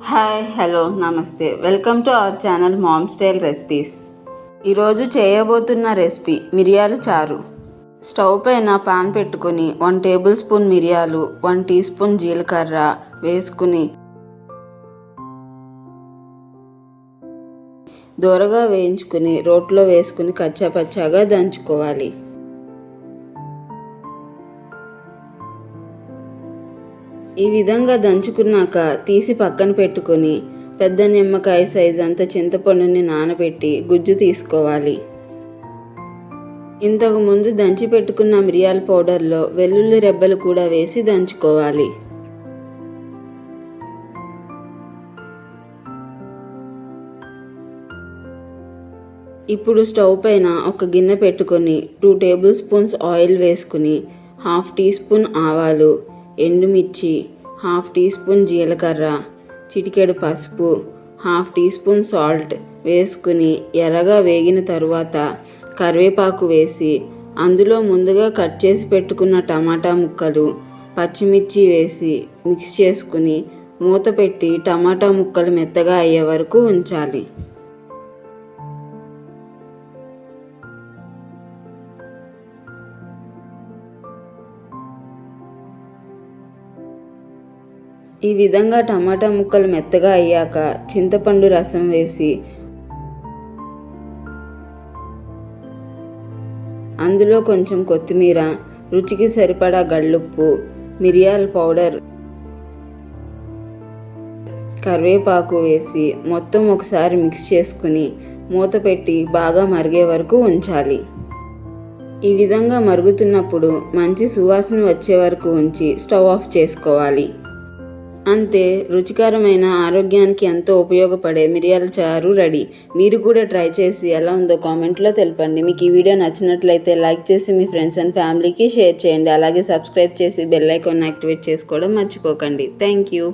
Hi hello నమస్తే welcome to our channel ma'am style recipes. ఈరోజు చేయబోతున్న రెసిపీ మిరియాల చారు. స్టవ్ పైన పాన్ పెట్టుకుని 1 టేబుల్ స్పూన్ మిరియాలు 1 టీ స్పూన్ జీలకర్ర వేసుకుని దోరగా వేయించుకుని రోట్లో వేసుకుని కచ్చాపచ్చాగా దంచుకోవాలి. ఈ విధంగా దంచుకున్నాక తీసి పక్కన పెట్టుకొని పెద్ద నిమ్మకాయ సైజ్ అంత చింతపండుని నానబెట్టి గుజ్జు తీసుకోవాలి. ఇంతకు ముందు దంచి పెట్టుకున్న మిరియాల పౌడర్లో వెల్లుల్లి రెబ్బలు కూడా వేసి దంచుకోవాలి. ఇప్పుడు స్టవ్ పైన ఒక గిన్నె పెట్టుకొని 2 టేబుల్ స్పూన్స్ ఆయిల్ వేసుకుని 1/2 టీ స్పూన్ ఆవాలు, ఎండుమిర్చి, 1/2 టీ స్పూన్ జీలకర్ర, చిటికెడు పసుపు, 1/2 టీ స్పూన్ సాల్ట్ వేసుకుని ఎర్రగా వేగిన తరువాత కరివేపాకు వేసి అందులో ముందుగా కట్ చేసి పెట్టుకున్న టమాటా ముక్కలు, పచ్చిమిర్చి వేసి మిక్స్ చేసుకుని మూత పెట్టి టమాటా ముక్కలు మెత్తగా అయ్యే వరకు ఉంచాలి. ఈ విధంగా టమాటా ముక్కలు మెత్తగా అయ్యాక చింతపండు రసం వేసి అందులో కొంచెం కొత్తిమీర, రుచికి సరిపడా గళ్ళుప్పు, మిరియాల పౌడర్, కరివేపాకు వేసి మొత్తం ఒకసారి మిక్స్ చేసుకుని మూత పెట్టి బాగా మరిగే వరకు ఉంచాలి. ఈ విధంగా మరుగుతున్నప్పుడు మంచి సువాసన వచ్చే వరకు ఉంచి స్టవ్ ఆఫ్ చేసుకోవాలి. అంతే, రుచికరమైన ఆరోగ్యానికి ఎంతో ఉపయోగపడే మిరియాల చారు రెడీ. మీరు కూడా ట్రై చేసి ఎలా ఉందో కామెంట్లో తెలపండి. మీకు ఈ వీడియో నచ్చినట్లయితే లైక్ చేసి మీ ఫ్రెండ్స్ అండ్ ఫ్యామిలీకి షేర్ చేయండి. అలాగే సబ్స్క్రైబ్ చేసి బెల్ ఐకాన్ యాక్టివేట్ చేసుకోవడం మర్చిపోకండి. Thank you.